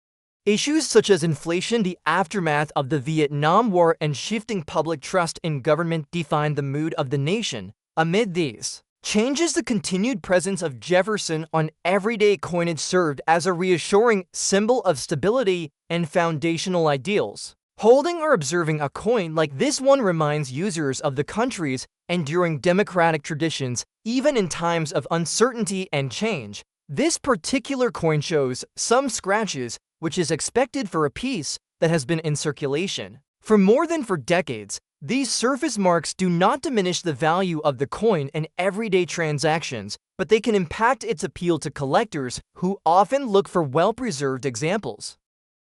Issues such as inflation, the aftermath of the Vietnam War, and shifting public trust in government defined the mood of the nation. Amid these changes, the continued presence of Jefferson on everyday coinage served as a reassuring symbol of stability and foundational ideals. Holding or observing a coin like this one reminds users of the country's enduring democratic traditions, even in times of uncertainty and change. This particular coin shows some scratches, which is expected for a piece that has been in circulation for more than 4 decades. These surface marks do not diminish the value of the coin in everyday transactions, but they can impact its appeal to collectors who often look for well-preserved examples.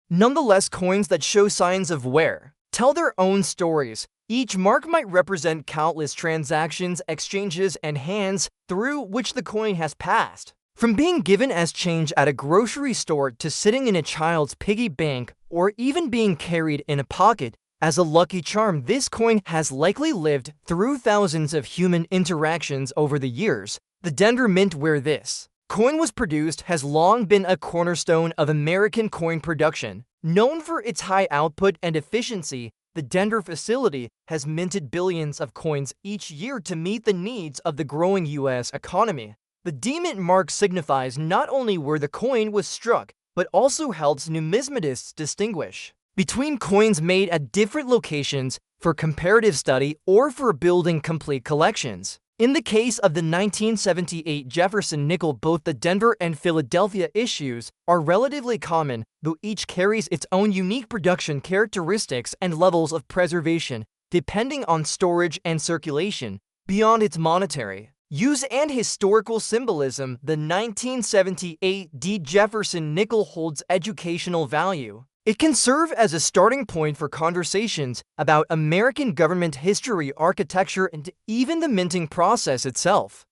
Nonetheless, coins that show signs of wear tell their own stories. Each mark might represent countless transactions, exchanges, and hands through which the coin has passed. From being given as change at a grocery store to sitting in a child's piggy bank, or even being carried in a pocket as a lucky charm, this coin has likely lived through thousands of human interactions over the years. The Denver Mint, where this coin was produced, has long been a cornerstone of American coin production. Known for its high output and efficiency, the Denver facility has minted billions of coins each year to meet the needs of the growing U.S. economy. The D Mint mark signifies not only where the coin was struck, but also helps numismatists distinguish between coins made at different locations for comparative study or for building complete collections. In the case of the 1978 Jefferson nickel, both the Denver and Philadelphia issues are relatively common, though each carries its own unique production characteristics and levels of preservation, depending on storage and circulation. Beyond its monetary use and historical symbolism, the 1978 D. Jefferson nickel holds educational value. It can serve as a starting point for conversations about American government history, architecture, and even the minting process itself.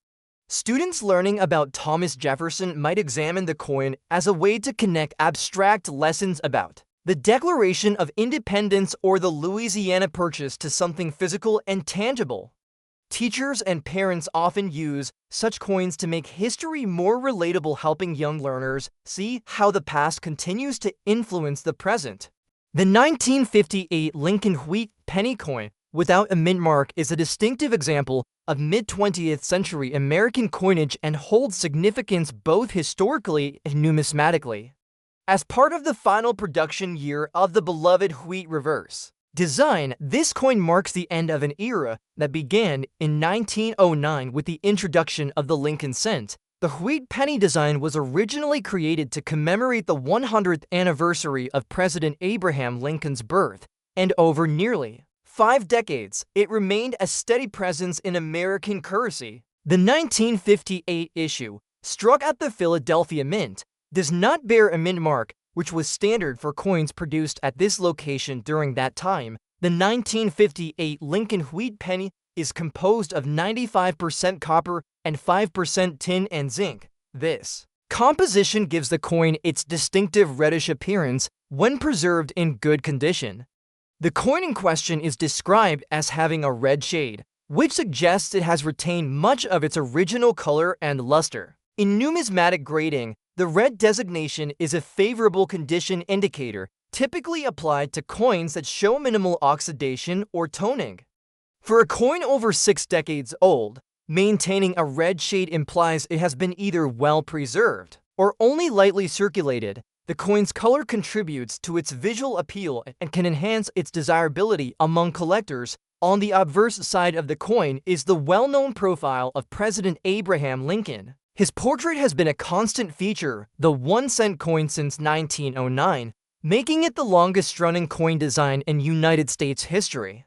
Students learning about Thomas Jefferson might examine the coin as a way to connect abstract lessons about the Declaration of Independence or the Louisiana Purchase to something physical and tangible. Teachers and parents often use such coins to make history more relatable, helping young learners see how the past continues to influence the present. The 1958 Lincoln Wheat penny coin without a mint mark is a distinctive example of mid-20th century American coinage and holds significance both historically and numismatically. As part of the final production year of the beloved wheat reverse design, this coin marks the end of an era that began in 1909 with the introduction of the Lincoln cent. The wheat penny design was originally created to commemorate the 100th anniversary of President Abraham Lincoln's birth, and over nearly 5 decades, it remained a steady presence in American currency. The 1958 issue, struck at the Philadelphia Mint, does not bear a mint mark, which was standard for coins produced at this location during that time. The 1958 Lincoln Wheat penny is composed of 95% copper and 5% tin and zinc. This composition gives the coin its distinctive reddish appearance when preserved in good condition. The coin in question is described as having a red shade, which suggests it has retained much of its original color and luster. In numismatic grading, the red designation is a favorable condition indicator, typically applied to coins that show minimal oxidation or toning. For a coin over 6 decades old, maintaining a red shade implies it has been either well preserved or only lightly circulated. The coin's color contributes to its visual appeal and can enhance its desirability among collectors. On the obverse side of the coin is the well-known profile of President Abraham Lincoln. His portrait has been a constant feature, the 1-cent coin since 1909, making it the longest-running coin design in United States history.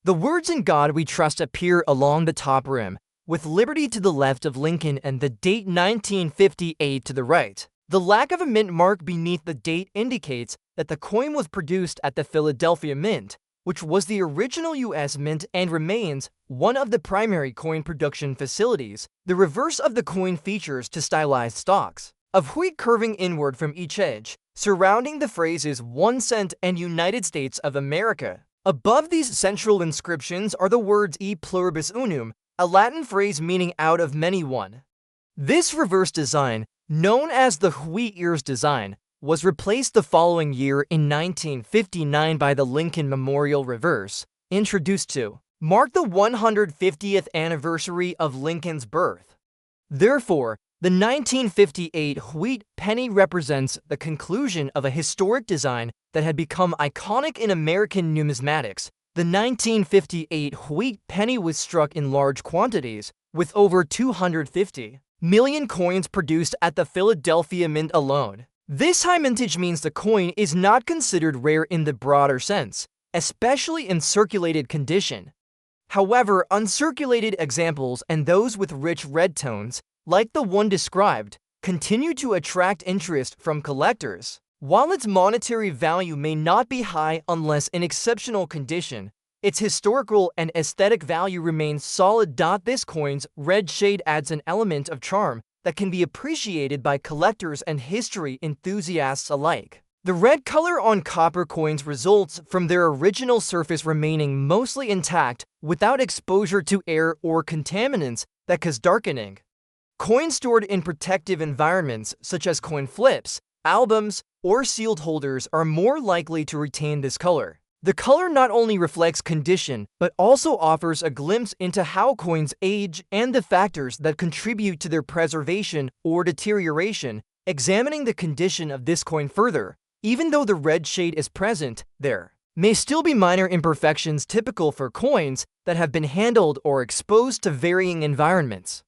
The words "In God We Trust" appear along the top rim, with liberty to the left of Lincoln and the date 1958 to the right. The lack of a mint mark beneath the date indicates that the coin was produced at the Philadelphia Mint, which was the original U.S. mint and remains one of the primary coin production facilities. The reverse of the coin features two stylized stalks of wheat curving inward from each edge, surrounding the phrases 1 cent and United States of America. Above these central inscriptions are the words E pluribus unum, a Latin phrase meaning out of many one. This reverse design, known as the wheat ears design, was replaced the following year in 1959 by the Lincoln Memorial Reverse, introduced to mark the 150th anniversary of Lincoln's birth. Therefore, the 1958 wheat penny represents the conclusion of a historic design that had become iconic in American numismatics. The 1958 wheat penny was struck in large quantities, with over 250 million coins produced at the Philadelphia Mint alone. This high mintage means the coin is not considered rare in the broader sense, especially in circulated condition. However, uncirculated examples and those with rich red tones, like the one described, continue to attract interest from collectors. While its monetary value may not be high unless in exceptional condition, its historical and aesthetic value remains solid. This coin's red shade adds an element of charm that can be appreciated by collectors and history enthusiasts alike. The red color on copper coins results from their original surface remaining mostly intact without exposure to air or contaminants that cause darkening. Coins stored in protective environments, such as coin flips, albums, or sealed holders, are more likely to retain this color. The color not only reflects condition, but also offers a glimpse into how coins age and the factors that contribute to their preservation or deterioration. Examining the condition of this coin further, Even though the red shade is present, there may still be minor imperfections typical for coins that have been handled or exposed to varying environments.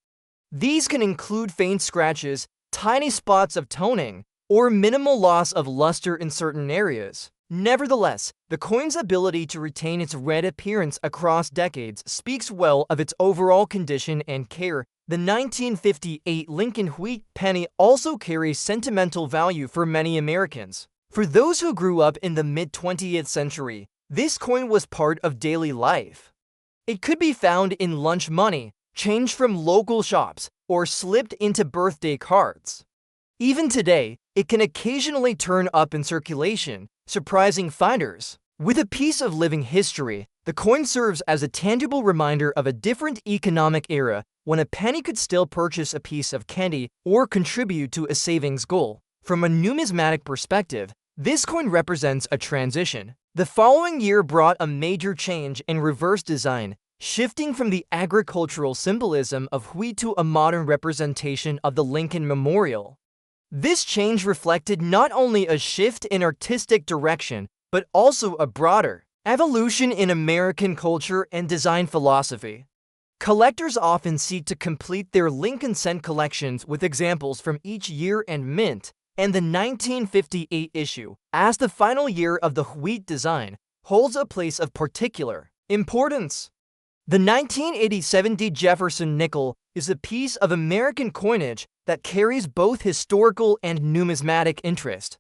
These can include faint scratches, tiny spots of toning, or minimal loss of luster in certain areas. Nevertheless, the coin's ability to retain its red appearance across decades speaks well of its overall condition and care. The 1958 Lincoln Wheat penny also carries sentimental value for many Americans. For those who grew up in the mid-20th century, this coin was part of daily life. It could be found in lunch money, changed from local shops, or slipped into birthday cards. Even today, it can occasionally turn up in circulation, surprising finders. With a piece of living history, the coin serves as a tangible reminder of a different economic era when a penny could still purchase a piece of candy or contribute to a savings goal. From a numismatic perspective, this coin represents a transition. The following year brought a major change in reverse design, shifting from the agricultural symbolism of wheat to a modern representation of the Lincoln Memorial. This change reflected not only a shift in artistic direction, but also a broader evolution in American culture and design philosophy. Collectors often seek to complete their Lincoln cent collections with examples from each year and mint, and the 1958 issue, as the final year of the wheat design, holds a place of particular importance. The 1987 Jefferson nickel is a piece of American coinage that carries both historical and numismatic interest.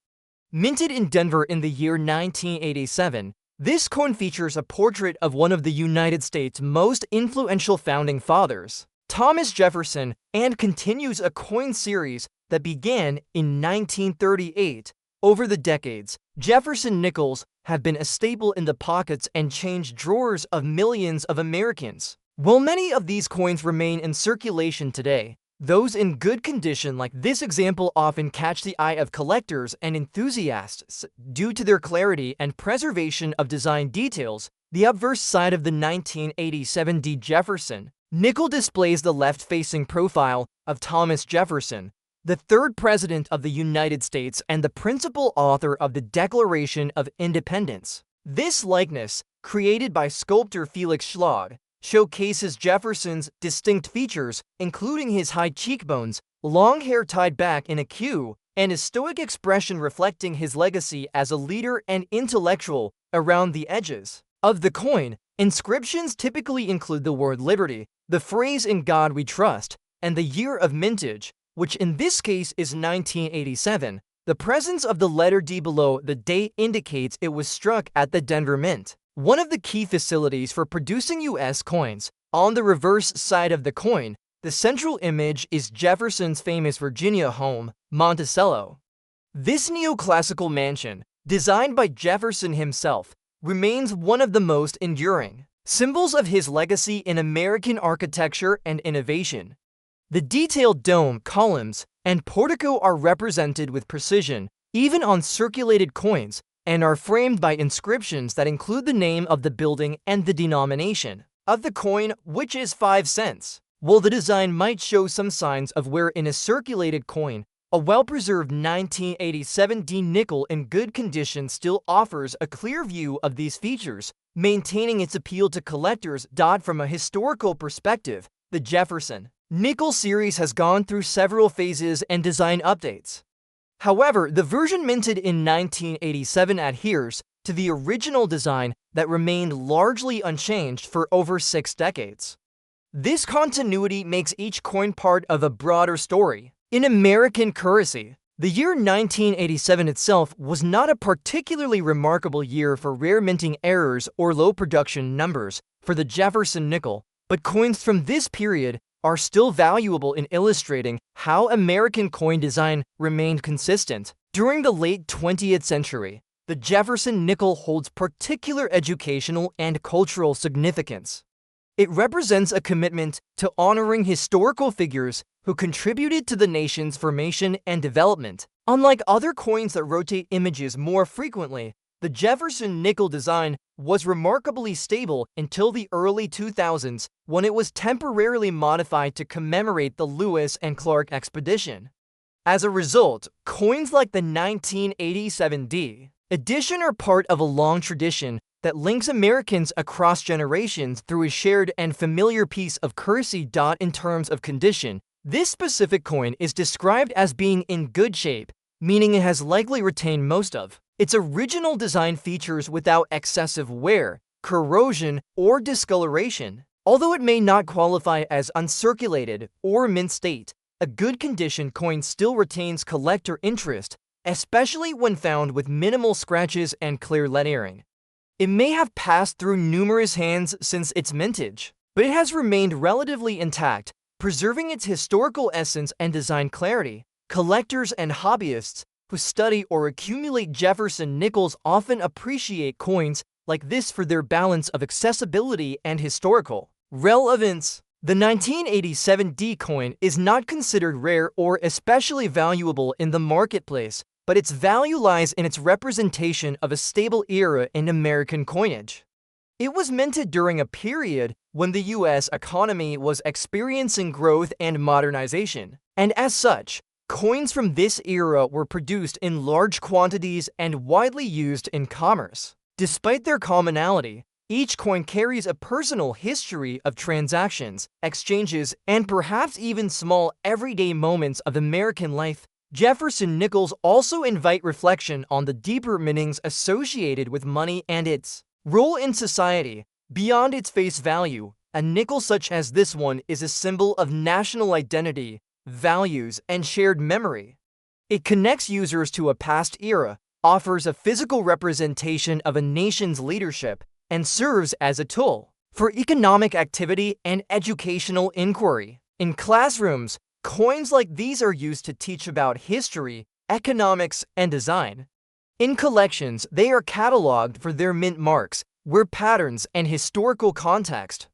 Minted in Denver in the year 1987, this coin features a portrait of one of the United States' most influential founding fathers, Thomas Jefferson, and continues a coin series that began in 1938. Over the decades, Jefferson nickels have been a staple in the pockets and change drawers of millions of Americans. While many of these coins remain in circulation today, those in good condition like this example often catch the eye of collectors and enthusiasts due to their clarity and preservation of design details. The obverse side of the 1987 Jefferson nickel displays the left-facing profile of Thomas Jefferson, the third President of the United States and the principal author of the Declaration of Independence. This likeness, created by sculptor Felix Schlag, showcases Jefferson's distinct features, including his high cheekbones, long hair tied back in a queue, and a stoic expression reflecting his legacy as a leader and intellectual. Around the edges of the coin, inscriptions typically include the word liberty, the phrase "In God We Trust," and the year of mintage, which in this case is 1987. The presence of the letter D below the date indicates it was struck at the Denver Mint, one of the key facilities for producing U.S. coins. On the reverse side of the coin, the central image is Jefferson's famous Virginia home, Monticello. This neoclassical mansion, designed by Jefferson himself, remains one of the most enduring symbols of his legacy in American architecture and innovation. The detailed dome, columns, and portico are represented with precision, even on circulated coins, and are framed by inscriptions that include the name of the building and the denomination of the coin, which is 5 cents. While the design might show some signs of wear in a circulated coin, a well-preserved 1987 nickel in good condition still offers a clear view of these features, maintaining its appeal to collectors. From a historical perspective, the Jefferson nickel series has gone through several phases and design updates. However, the version minted in 1987 adheres to the original design that remained largely unchanged for over 6 decades. This continuity makes each coin part of a broader story. In American currency, the year 1987 itself was not a particularly remarkable year for rare minting errors or low production numbers for the Jefferson nickel, but coins from this period are still valuable in illustrating how American coin design remained consistent. During the late 20th century, the Jefferson nickel holds particular educational and cultural significance. It represents a commitment to honoring historical figures who contributed to the nation's formation and development. Unlike other coins that rotate images more frequently, the Jefferson nickel design was remarkably stable until the early 2000s, when it was temporarily modified to commemorate the Lewis and Clark expedition. As a result, coins like the 1987D edition are part of a long tradition that links Americans across generations through a shared and familiar piece of currency. In terms of condition, this specific coin is described as being in good shape, meaning it has likely retained most of its original design features without excessive wear, corrosion, or discoloration. Although it may not qualify as uncirculated or mint state, a good condition coin still retains collector interest, especially when found with minimal scratches and clear lettering. It may have passed through numerous hands since its mintage, but it has remained relatively intact, preserving its historical essence and design clarity. Collectors and hobbyists who study or accumulate Jefferson nickels often appreciate coins like this for their balance of accessibility and historical relevance. The 1987D coin is not considered rare or especially valuable in the marketplace, but its value lies in its representation of a stable era in American coinage. It was minted during a period when the U.S. economy was experiencing growth and modernization, and as such, coins from this era were produced in large quantities and widely used in commerce. Despite their commonality, each coin carries a personal history of transactions, exchanges, and perhaps even small everyday moments of American life. Jefferson nickels also invite reflection on the deeper meanings associated with money and its role in society. Beyond its face value, a nickel such as this one is a symbol of national identity, values, and shared memory. It connects users to a past era, offers a physical representation of a nation's leadership, and serves as a tool for economic activity and educational inquiry. In classrooms, coins like these are used to teach about history, economics, and design. In collections, they are cataloged for their mint marks, wear patterns, and historical context.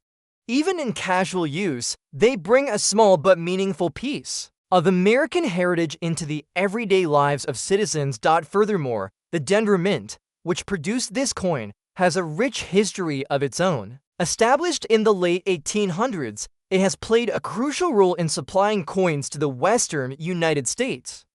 Even in casual use, they bring a small but meaningful piece of American heritage into the everyday lives of citizens. Furthermore, the Denver Mint, which produced this coin, has a rich history of its own. Established in the late 1800s, it has played a crucial role in supplying coins to the western United States.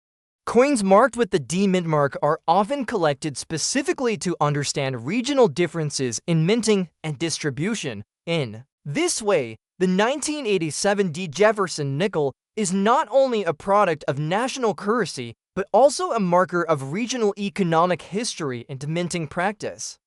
Coins marked with the D mint mark are often collected specifically to understand regional differences in minting and distribution. In this way, the 1987 D Jefferson nickel is not only a product of national currency, but also a marker of regional economic history and minting practice.